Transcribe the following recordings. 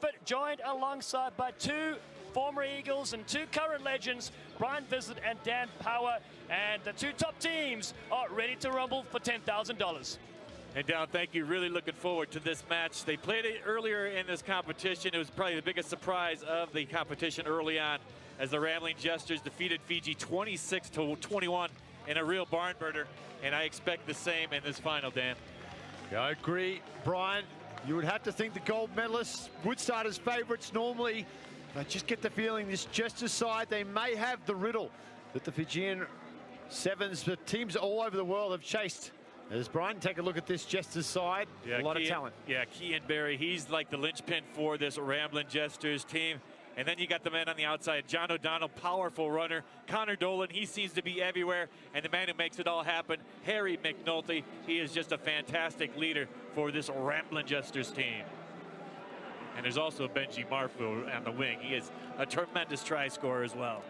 effort, joined alongside by two former Eagles and two current legends, Brian Visit and Dan Power. And the two top teams are ready to rumble for $10,000. And Down, thank you. Really looking forward to this match. They played it earlier in this competition. It was probably the biggest surprise of the competition early on, as the Ramblin Jesters defeated Fiji 26-21 in a real barn burner. And I expect the same in this final, Dan. Yeah, I agree, Brian. You would have to think the gold medalists would start as favourites normally. I just get the feeling this Jesters side, they may have the riddle that the Fijian Sevens, the teams all over the world have chased. As Brian, take a look at this Jesters side, a lot of talent. Yeah, Kean Barry, he's like the linchpin for this Ramblin Jesters team. And then you got the man on the outside, John O'Donnell, powerful runner. Connor Dolan, he seems to be everywhere. And the man who makes it all happen, Harry McNulty, he is just a fantastic leader for this Ramblin Jesters team. And there's also Benji Marfu on the wing. He is a tremendous try scorer as well.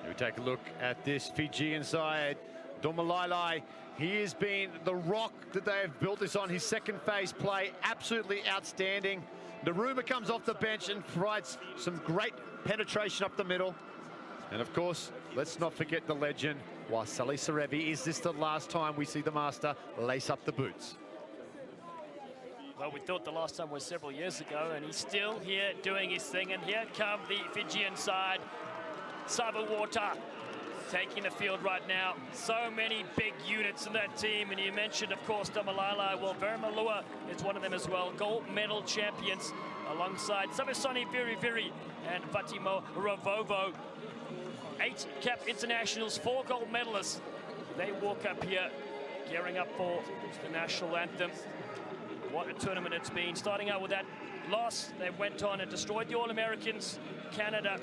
We take a look at this Fijian side. Domalai, he has been the rock that they have built this on. His second phase play, absolutely outstanding. Naruma comes off the bench and provides some great penetration up the middle. And of course, let's not forget the legend, Wasali Sarevi. Is this the last time we see the master lace up the boots? Well, we thought the last time was several years ago, and he's still here doing his thing. And here come the Fijian side. Savu Water taking the field right now. So many big units in that team. And you mentioned, of course, Damalala. Well, Verimalua is one of them as well. Gold medal champions alongside Sabasani Viri and Fatimo Ravovo. 8 cap internationals, 4 gold medalists. They walk up here, gearing up for the national anthem. What a tournament it's been. Starting out with that loss, they went on and destroyed the All-Americans, Canada.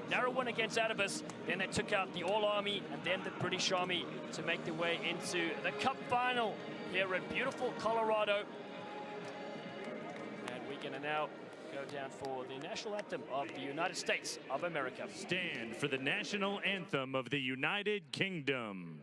Narrow win against Adibus. Then they took out the All-Army and then the British Army to make their way into the Cup final here in beautiful Colorado. And we're going to now go down for the national anthem of the United States of America. Stand for the national anthem of the United Kingdom.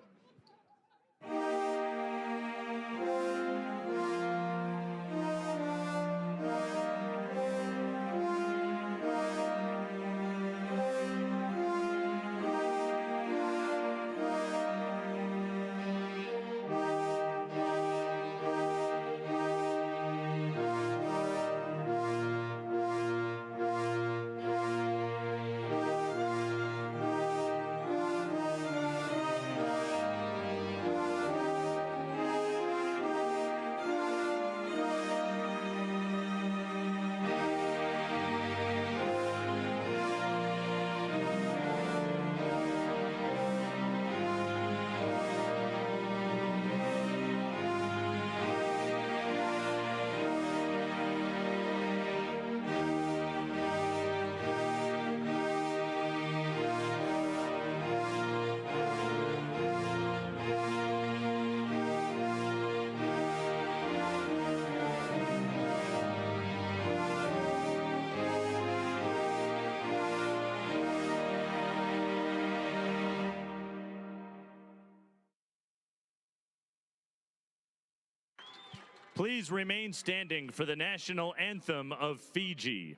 Please remain standing for the national anthem of Fiji.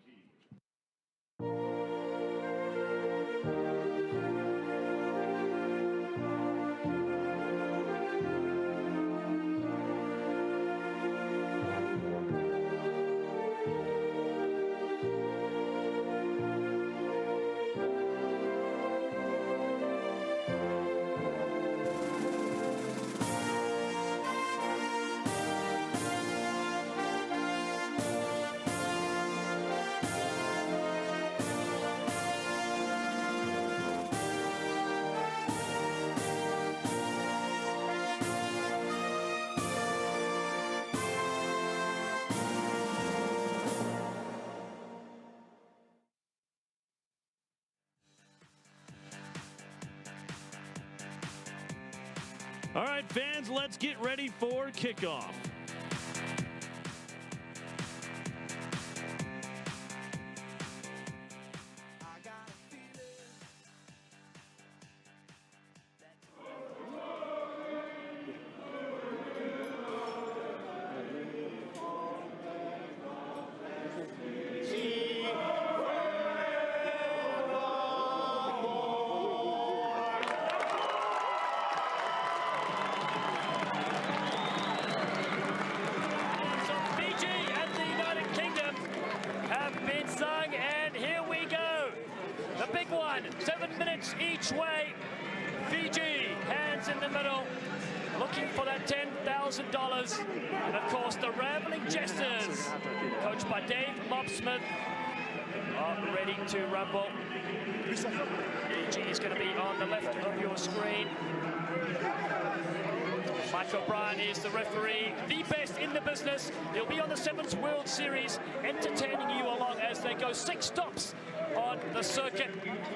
All right, fans, let's get ready for kickoff. points each way. Fiji, hands in the middle, looking for that $10,000. And of course, the Ramblin Jesters, coached by Dave Mobsmith, are ready to rumble. Fiji is going to be on the left of your screen. Mike O'Brien is the referee, the best in the business. He'll be on the 7th World Series, entertaining you along as they go 6 stops on the circuit.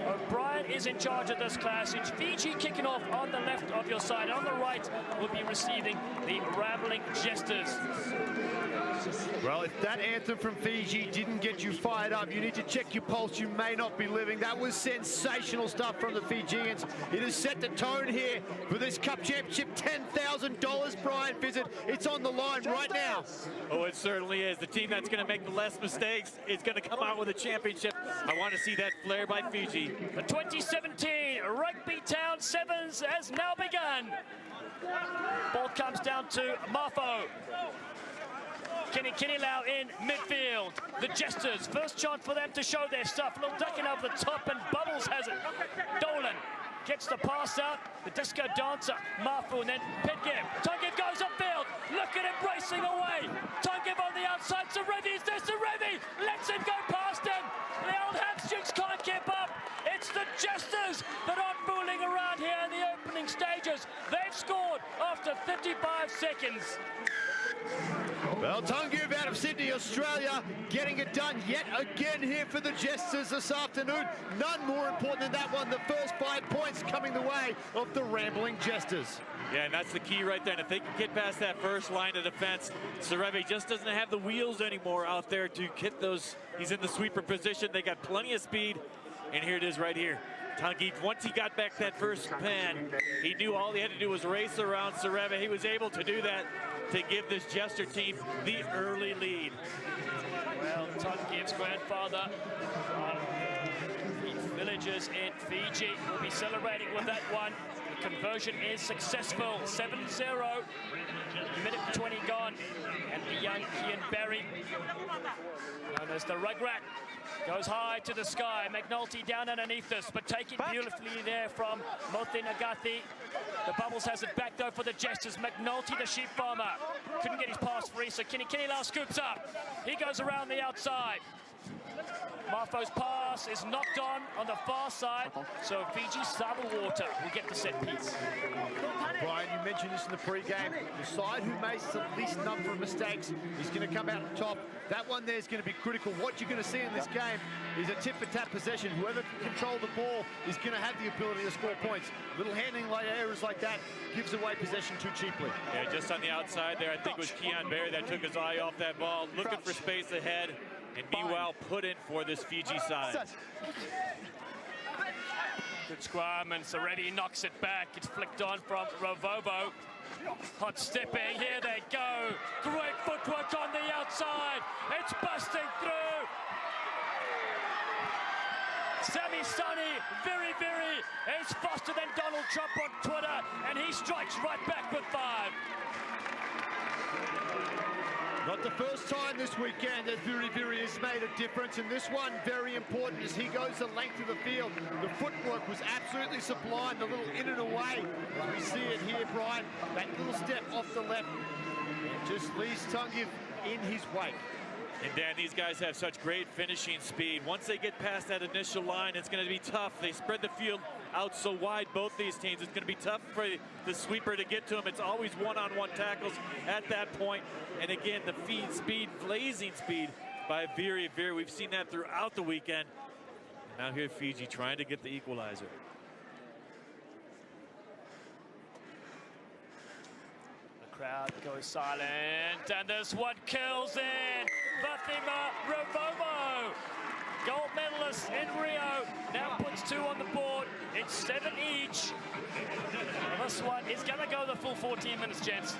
O'Brien is in charge of this class. It's Fiji kicking off on the left of your side. On the right will be receiving the Ramblin Jesters. Well, if that anthem from Fiji didn't get you fired up, you need to check your pulse. You may not be living. That was sensational stuff from the Fijians. It has set the tone here for this Cup Championship. $10,000, Brian Visit. It's on the line right now. Oh, it certainly is. The team that's going to make the less mistakes is going to come out with a championship. I want to see that flair by Fiji. The 2017 RugbyTown Sevens has now begun. Ball comes down to Mafo. Kenny Lau in midfield. The Jesters, first chance for them to show their stuff. A little ducking over the top, and Bubbles has it. Dolan gets the pass out. The disco dancer, Mafu, and then Pedgev. Tungev goes upfield. Look at him racing away. Tungev on the outside. Sarevi's there. Sarevi lets him go past him. The old hamstrings can't keep up. It's the Jesters that aren't fooling around here in the opening stages. They've scored after 55 seconds. Well, Tungev out of Sydney, Australia, getting it done yet again here for the Jesters this afternoon. None more important than that one. The first 5 points coming the way of the Ramblin Jesters. Yeah, and that's the key right there. And if they can get past that first line of defense, Sarevi just doesn't have the wheels anymore out there to get those. He's in the sweeper position. They got plenty of speed. And here it is right here. Tungev, once he got back that first pan, he knew all he had to do was race around Sarevi. He was able to do that to give this Jester team the early lead. Well, Tungev's grandfather, the villagers in Fiji, will be celebrating with that one. The conversion is successful, 7-0. Minute 20 gone, and the young Kian Barry, known as the Rugrat, goes high to the sky. McNulty down underneath this, but taken beautifully there from Mothi Nagathi. The Bubbles has it back though for the Jesters. McNulty, the sheep farmer, couldn't get his pass free, so Kenny Lau scoops up. He goes around the outside. Mafo's pass is knocked on the far side, so Fiji Savu Water will get the set piece. Brian, you mentioned this in the pre-game. The side who makes the least number of mistakes is going to come out on top. That one there is going to be critical. What you're going to see in this game is a tit-for-tat possession. Whoever can control the ball is going to have the ability to score points. Little handling like errors like that gives away possession too cheaply. Yeah, just on the outside there, I think it was Keon Barry that took his eye off that ball, looking for space ahead. And meanwhile, put in for this Fiji side. Good scrum, and Sarevi knocks it back. It's flicked on from Ravovo. Hot stepping, here they go. Great footwork on the outside. It's busting through. Sammy Sonny, very, he's faster than Donald Trump on Twitter, and he strikes right back with 5. Not the first time this weekend that Viri has made a difference, and this one very important as he goes the length of the field. The footwork was absolutely sublime, the little in and away. We see it here, Brian, that little step off the left. Just leaves Tungev in his wake. And Dan, these guys have such great finishing speed. Once they get past that initial line, it's going to be tough. They spread the field out so wide, both these teams. It's going to be tough for the sweeper to get to them. It's always one-on-one tackles at that point. And again, the feed speed, blazing speed by Viri. We've seen that throughout the weekend. And now here Fiji trying to get the equalizer. The crowd goes silent, and this one kills in. Fatima Ravovo, gold medalist in Rio, now puts 2 on the board. It's 7 each. And this one is going to go the full 14 minutes, gents.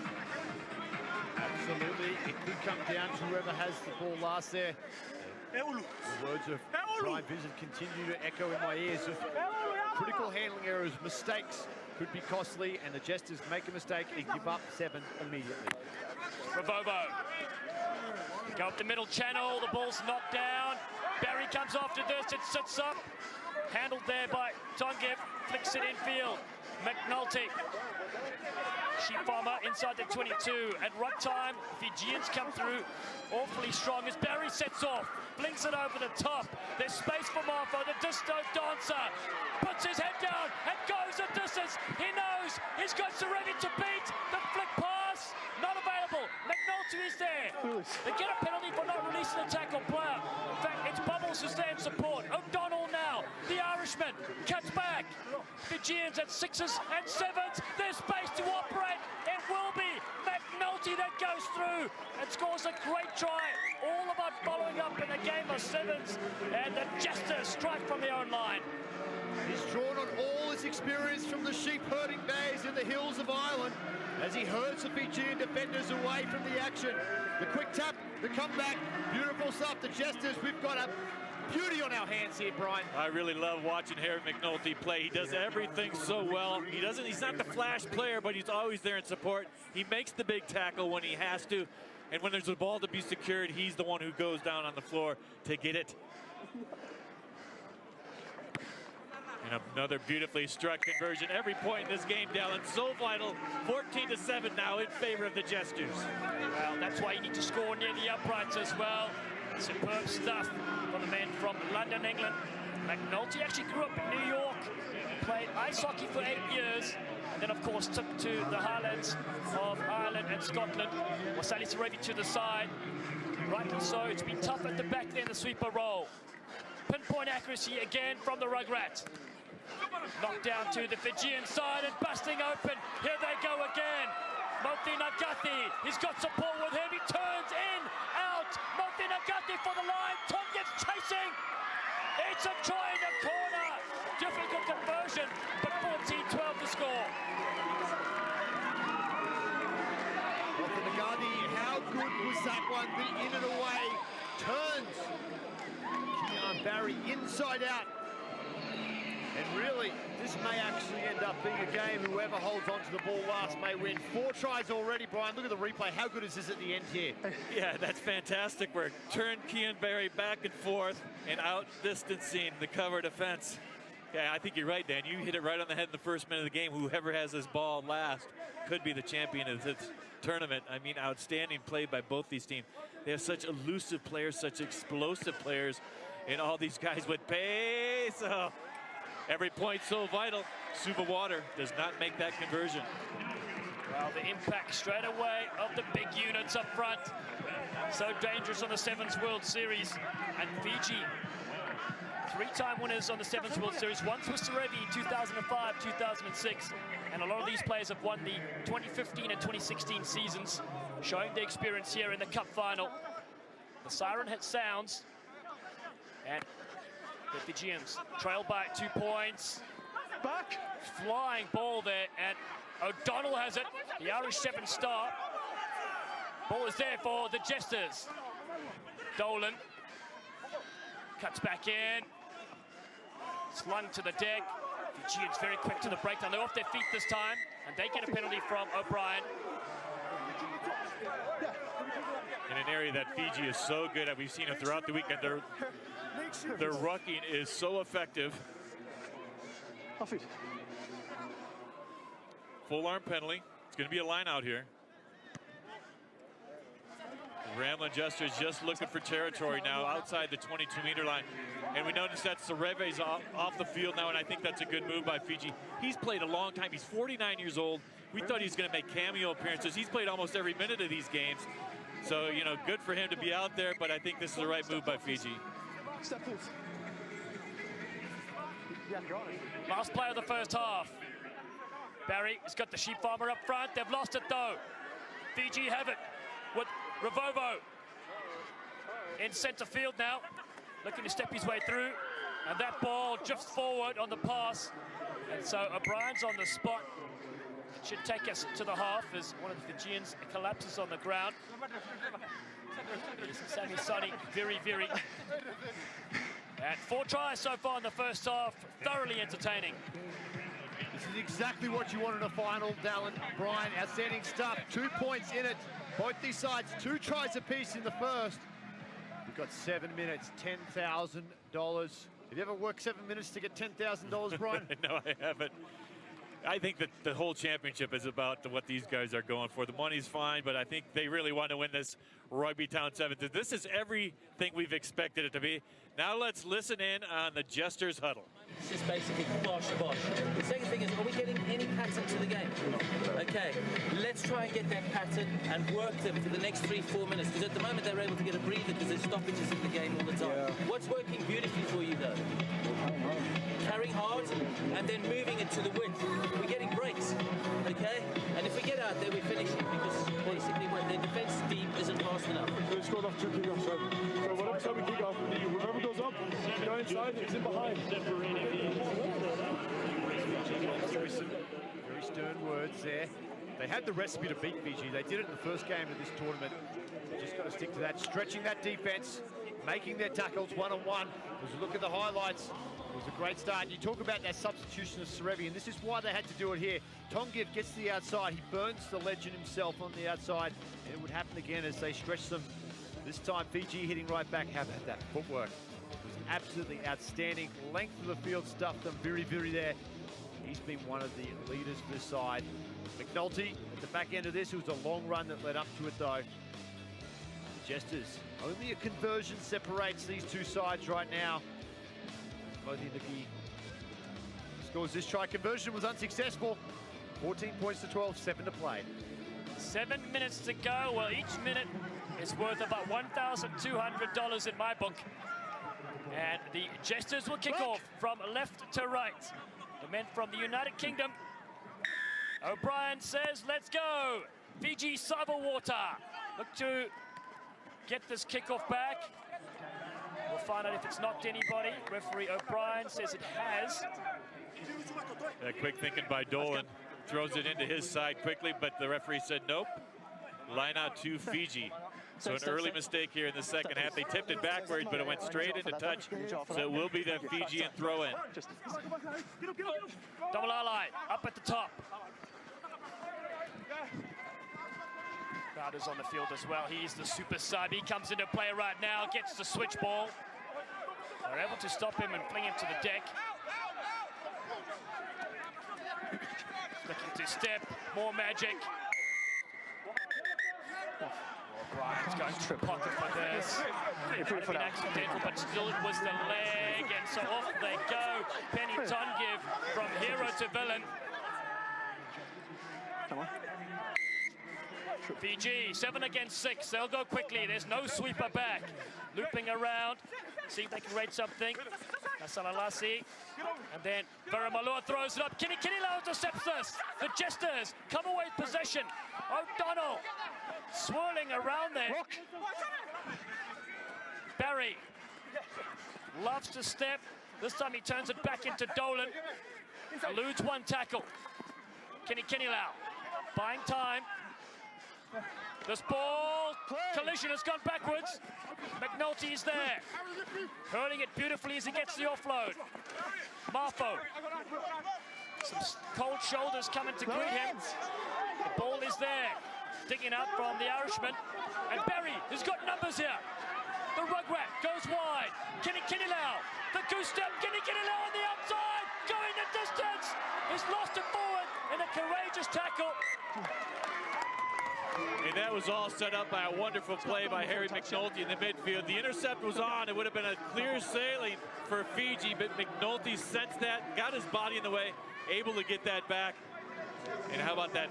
Absolutely, it could come down to whoever has the ball last there. The words of Brian Visit continue to echo in my ears of critical handling errors, mistakes could be costly, and the Jesters make a mistake and give up 7 immediately. Ravovo, go up the middle channel, the ball's knocked down. Barry comes after this, it sits up. Handled there by Tongev. Flicks it infield. McNulty. Sheep Farmer inside the 22. At ruck time, Fijians come through awfully strong as Barry sets off. Blinks it over the top. There's space for Marfo. The Disto dancer puts his head down and goes the distance. He knows he's got Sarevi to beat. The flick pass, not available. McNulty is there. They get a penalty for not releasing the tackle player. In fact, it's Bubbles who's there in support. O'Donnell now, the Irishman, cuts back. Fijians at 6s and 7s. There's space to operate. It will be McNulty that goes through and scores a great try. All about following up in a game of 7s. And the Jesters strike from their own line. He's drawn on all his experience from the sheep herding days in the hills of Ireland as he herds the Fijian defenders away from the action. The quick tap, the comeback, beautiful stuff. The Jesters, we've got a beauty on our hands here, Brian. I really love watching Harry McNulty play. He does everything so well. He's not the flash player, but he's always there in support. He makes the big tackle when he has to. And when there's a ball to be secured, he's the one who goes down on the floor to get it. And another beautifully struck conversion. Every point in this game, Dallin, so vital. 14-7 now in favor of the Jesters. Well, that's why you need to score near the uprights as well. Superb stuff from the man from London, England. McNulty actually grew up in New York, played ice hockey for 8 years, and then of course took to the Highlands of Ireland and Scotland. Wasali Sarevi to the side. Rightly so, it's been tough at the back there in the sweeper role. Pinpoint accuracy again from the Rugrats. Knocked down to the Fijian side and busting open. Here they go again. Moti Nagati, he's got support with him. He turns in, out. Moti Nagati for the line. Tongev's chasing. It's a try in the corner. Difficult conversion, but 14-12 to score. Moti Nagati, how good was that one? The in and away turns. Keon Barry inside out. And really, this may actually end up being a game. Whoever holds onto the ball last may win. 4 tries already, Brian. Look at the replay. How good is this at the end here? Yeah, that's fantastic work. Turn Keon Barry back and forth and out-distancing the cover defense. Yeah, I think you're right, Dan. You hit it right on the head in the first minute of the game. Whoever has this ball last could be the champion of this tournament. I mean, outstanding play by both these teams. They have such elusive players, such explosive players, and all these guys with pace. Oh. Every point so vital. Savu Water does not make that conversion. Well, the impact straight away of the big units up front. So dangerous on the Sevens World Series. And Fiji, 3-time winners on the Sevens World Series. Once was Sarevi, 2005, 2006. And a lot of these players have won the 2015 and 2016 seasons, showing their experience here in the Cup final. The siren hit sounds. And the Fijians trail by 2 points. Back. Flying ball there, and O'Donnell has it. The Irish 7-star. Ball is there for the Jesters. Dolan cuts back in. Slung to the deck. Fijians very quick to the breakdown. They're off their feet this time, and they get a penalty from O'Brien. In an area that Fiji is so good at, we've seen it throughout the weekend. Their rucking is so effective. Full arm penalty. It's going to be a line out here. Ramblin Jesters just looking for territory now outside the 22-meter line. And we notice that Sareve's off the field now, and I think that's a good move by Fiji. He's played a long time. He's 49 years old. We thought he was going to make cameo appearances. He's played almost every minute of these games. So, you know, good for him to be out there, but I think this is the right move by Fiji. Step, please. Yeah, you're on it. Last play of the first half. Barry has got the sheep farmer up front. They've lost it though. Fiji have it with Ravovo in centre field now, looking to step his way through, and that ball drifts forward on the pass, and so O'Brien's on the spot. It should take us to the half as one of the Fijians collapses on the ground. Sammy Sonny, very, very. And 4 tries so far in the first half, thoroughly entertaining. This is exactly what you want in a final, Dallin. Brian, outstanding stuff. 2 points in it. Both these sides, 2 tries apiece in the first. We've got 7 minutes, $10,000 Have you ever worked 7 minutes to get $10,000, Brian? No, I haven't. I think that the whole championship is about what these guys are going for. The money's fine, but I think they really want to win this RugbyTown 7th. This is everything we've expected it to be. Now let's listen in on the Jesters huddle. It's just basically bosh. The second thing is, are we getting any pattern to the game? Okay, let's try and get that pattern and work them for the next 3-4 minutes, because at the moment they're able to get a breather because there's stoppages in the game all the time. Yeah. What's working beautifully for you though? Carrying hard and then moving it to the width. We're getting breaks, okay? And if we get out there, we're finishing, because basically when the defense deep isn't fast enough. We scored off 2 kickoffs, so whatever time we kick off, whoever goes up, go inside, it's in behind. Very stern words there. They had the recipe to beat Fiji. They did it in the first game of this tournament. They just got to stick to that, stretching that defense, making their tackles one-on-one. As you look at the highlights, it was a great start. You talk about that substitution of Serevi, and this is why they had to do it here. Tongiv gets to the outside. He burns the legend himself on the outside, and it would happen again as they stretch them. This time, Fiji hitting right back. How about that footwork? It was absolutely outstanding. Length of the field stuffed them very there. He's been one of the leaders for this side. McNulty at the back end of this. It was a long run that led up to it, though. The Jesters, only a conversion separates these two sides right now. Modinagi scores this try. Conversion was unsuccessful. 14 points to 12, 7 to play. 7 minutes to go. Well, each minute is worth about $1,200 in my book. And the Jesters will kick off from left to right. The men from the United Kingdom. O'Brien says, let's go. Fiji Savu Water look to get this kickoff back. We'll find out if it's knocked anybody. Referee O'Brien says it has. Quick thinking by Dolan. Throws it into his side quickly, but the referee said nope. Line out to Fiji. So an early mistake here in the second half. They tipped it backwards, but it went straight into touch. So it will be the Fijian throw-in. Double ally up at the top. Crowder's on the field as well. He's the super sub. He comes into play right now, gets the switch ball. They're able to stop him and fling him to the deck. Looking to step, more magic. O'Brien's going to the pocket for this. Might have been accidental, but still it was the leg, and so off they go. Penny Tongiv from hero to villain. Fiji, 7 against 6. They'll go quickly. There's no sweeper back. Looping around. See if they can rate something. Nasalalasi. And then Varamalua throws it up. Kinikinila intercepts this. The Jesters come away with possession. O'Donnell swirling around there. Barry loves to step. This time he turns it back into Dolan. Eludes one tackle. Kinikinila buying time. This ball, collision has gone backwards. McNulty is there. Hurling it beautifully as he gets the offload. Marfo. Some cold shoulders coming to greet him. The ball is there. Digging out from the Irishman. And Barry has got numbers here. The rugrat goes wide. Kinikinila. The goose step. Kinikinila on the outside. Going the distance. He's lost it forward in a courageous tackle. And that was all set up by a wonderful play by Harry McNulty in the midfield. The intercept was on. It would have been a clear sailing for Fiji, but McNulty sensed that, got his body in the way, able to get that back. And how about that?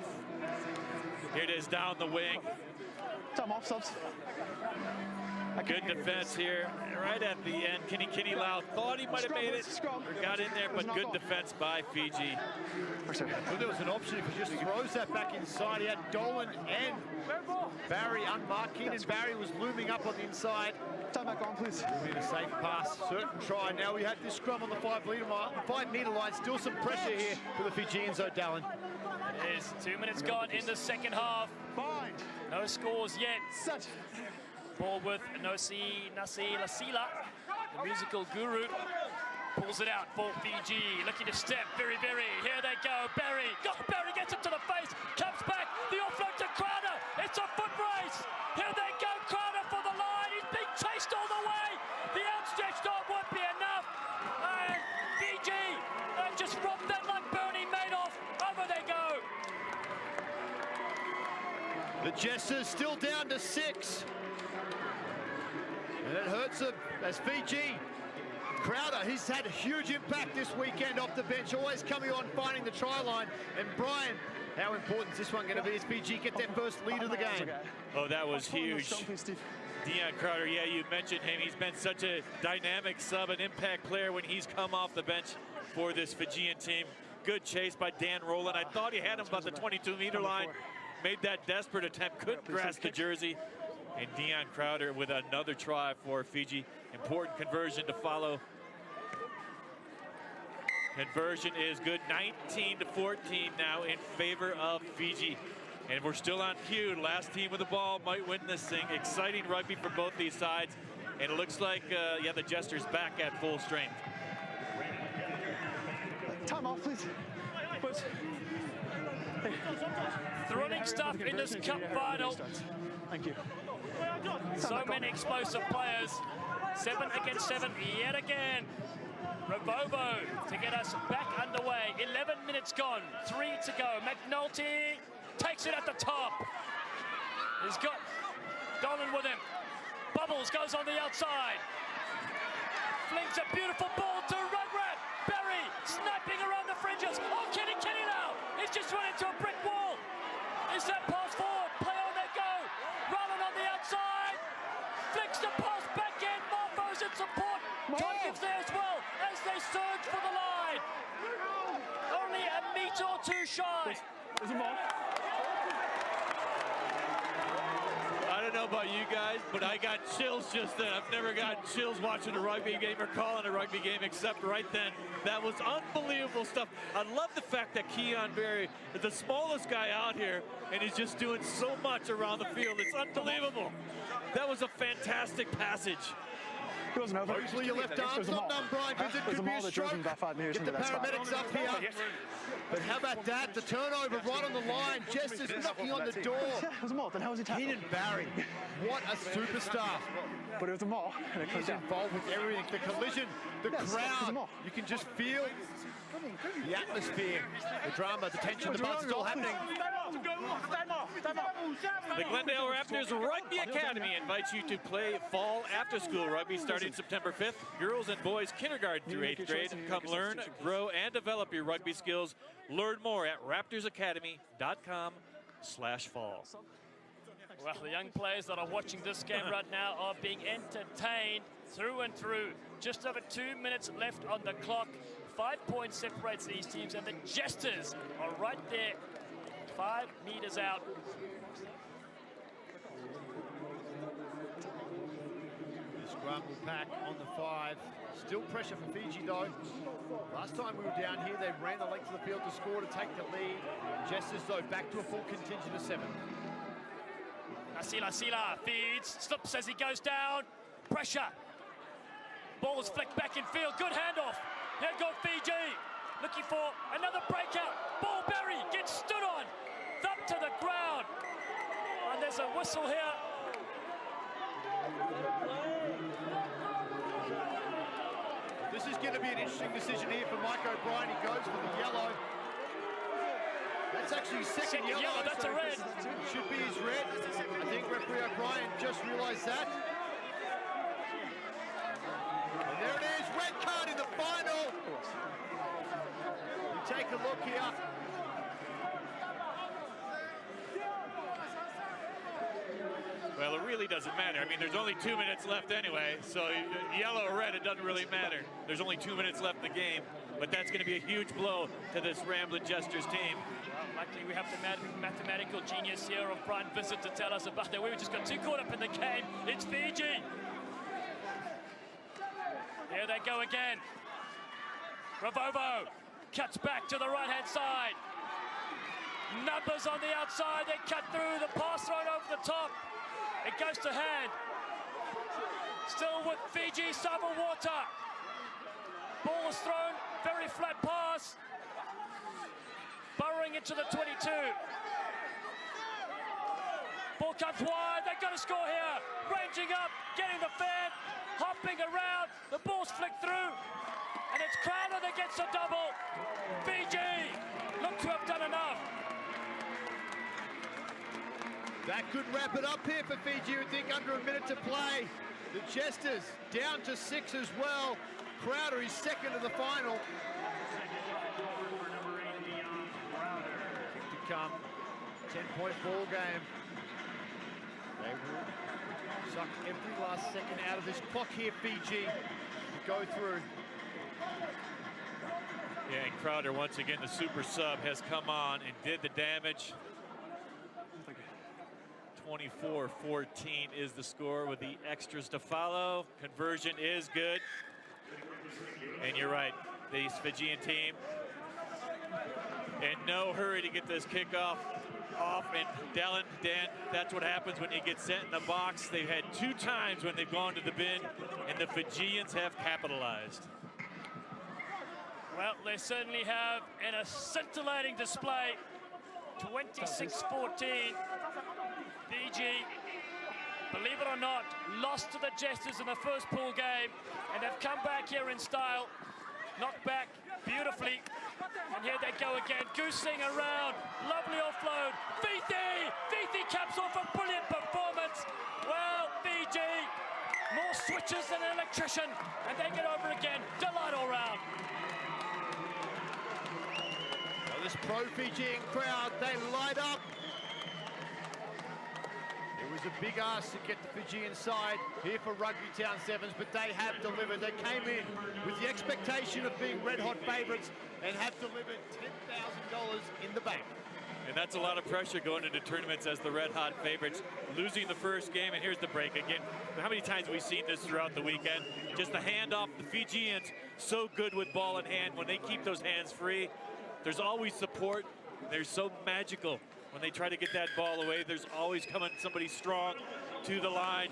Here it is down the wing. Time off, subs. Good defense here, right at the end. Kinikinila thought he might have made it, or got in there, but good defense by Fiji. Well, there was an option if he just throws that back inside. He had Dolan and Barry unmarked in, and Barry was looming up on the inside. Time back on, please. It'll be a safe pass, certain try. Now we have this scrum on the 5-metre line. Still some pressure here for the Fijians, O'Dallin. It is 2 minutes gone in the second half. No scores yet. Ball with Nasi Lasila, the musical guru. Pulls it out for Fiji, looking to step, very. Here they go, Barry. Barry gets it to the face, comes back, the offload to Crowder. It's a foot race. Here they go, Crowder for the line. He's being chased chased all the way. The outstretched arm won't be enough. And Fiji just robbed that like Bernie Madoff. Over they go. The Jesters still down to 6. And it hurts them as Fiji. Crowder, he's had a huge impact this weekend off the bench, always coming on, finding the try line. And Brian, how important is this one going to be as Fiji get their first lead of the game? Oh, that was huge. Deon Crowder, yeah, you mentioned him. He's been such a dynamic sub and impact player when he's come off the bench for this Fijian team. Good chase by Dan Rowland. I thought he had him about the 22-meter line. Made that desperate attempt, couldn't grasp the jersey. And Deon Crowder with another try for Fiji. Important conversion to follow. Conversion is good, 19-14 now in favor of Fiji. And we're still on cue. Last team with the ball might win this thing. Exciting rugby for both these sides. And it looks like, yeah, the Jesters back at full strength. Time off, please. Thrilling stuff in this cup final. Thank you. So many explosive players. 7 against 7 yet again. Ravovo to get us back underway. 11 minutes gone, 3 to go. McNulty takes it at the top. He's got Dolan with him. Bubbles goes on the outside. Flings a beautiful ball to Rugrat. Berry sniping around the fringes. Oh, Kenny now. He's just run into a brick wall. Is that pass forward? Play on they go. Rolling on the outside. Flicks the pass back in. Morphos in support. John gives there as well as they surge for the line. Only a metre or two shy. There's a mark. I don't know about you guys, but I got chills just then. I've never gotten chills watching a rugby game or calling a rugby game except right then. That was unbelievable stuff. I love the fact that Keon Berry is the smallest guy out here and he's just doing so much around the field. It's unbelievable. That was a fantastic passage. It wasn't over. Obviously your left arm's not done, Brian, because it could be a stroke. Get the paramedics up here. But how about that? The turnover right on the line. Jesters knocking on the door. It was a more. Then how was he tackled? Keenan Barry, what a superstar. But it was a more. And it He's involved with everything. The collision, the crowd. You can just feel the atmosphere, the drama, the tension, the buzz still happening. The Glendale Raptors Rugby Academy invites you to play fall after-school rugby starting September 5th. Girls and boys kindergarten through 8th grade. Come learn, grow, and develop your rugby skills. Learn more at raptorsacademy.com/fall. Well, the young players that are watching this game right now are being entertained through and through. Just over 2 minutes left on the clock. 5 points separates these teams, and the Jesters are right there, 5 meters out. The scrum will pack on the 5. Still pressure for Fiji though. Last time we were down here, they ran the length of the field to score to take the lead. Jesters though back to a full contingent of 7. Asila feeds, slips as he goes down. Pressure. Ball is flicked back in field. Good handoff. Here go Fiji. Looking for another breakout. Ball Berry gets stood on. Thump to the ground. And there's a whistle here. This is going to be an interesting decision here for Mike O'Brien. He goes for the yellow. That's actually second yellow. That's a red. Should be his red. I think referee O'Brien just realised that. And there it is, red card in the final. You take a look here. Well, it really doesn't matter. I mean, there's only 2 minutes left anyway, so yellow or red, it doesn't really matter. There's only 2 minutes left in the game, but that's going to be a huge blow to this Ramblin Jesters team. Well, luckily we have the mathematical genius here of Brian Vincent to tell us about that. We just got too caught up in the game. It's Fiji. Here they go again. Ravovo cuts back to the right-hand side. Numbers on the outside. They cut through. The pass thrown over the top. It goes to hand. Still with Fiji Savu Water. Ball is thrown. Very flat pass. Burrowing into the 22. Ball comes wide, they've got to score here. Ranging up, getting the fan, hopping around, the ball's flicked through, and it's Crowder that gets a double. Fiji look to have done enough. That could wrap it up here for Fiji, you would think, under a minute to play. The Jesters down to 6 as well. Crowder is second to the final. Kick to come. 10-point ball game. They will suck every last second out of this clock here, Fiji, to go through. Yeah, and Crowder, once again, the super sub, has come on and did the damage. 24-14 is the score with the extras to follow. Conversion is good. And you're right, the Fijian team in no hurry to get this kickoff off. And Dan, that's what happens when you get set in the box. They've had 2 times when they've gone to the bin, and the Fijians have capitalized. Well, they certainly have in a scintillating display. 26-14. Fiji, believe it or not, lost to the Jesters in the first pool game, and have come back here in style, knocked back beautifully, and here they go again, goosing around, lovely offload. Fiji caps off a brilliant performance. Well, Fiji, more switches than an electrician, and they get over again. Delight all round. Well, this pro-Fijian crowd, they light up. It was a big ask to get the Fijian side here for RugbyTown Sevens, but they have delivered. They came in with the expectation of being red-hot favourites and have delivered $10,000 in the bank. And that's a lot of pressure going into tournaments as the red-hot favorites, losing the first game, and here's the break again. How many times have we seen this throughout the weekend? Just the handoff, the Fijians, so good with ball in hand. When they keep those hands free, there's always support. They're so magical. When they try to get that ball away, there's always coming somebody strong to the line.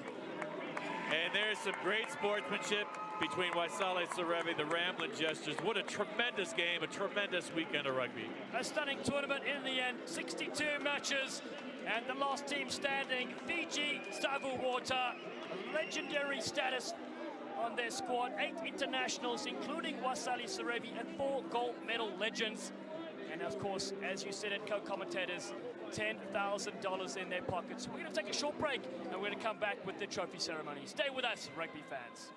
And there's some great sportsmanship between Waisale Sarevi, the Ramblin Jesters. What a tremendous game, a tremendous weekend of rugby. A stunning tournament in the end, 62 matches, and the last team standing, Fiji Savu Water, legendary status on their squad, 8 internationals, including Waisale Sarevi, and 4 gold medal legends. And of course, as you said it, co-commentators, $10,000 in their pockets. We're going to take a short break, and we're going to come back with the trophy ceremony. Stay with us, rugby fans.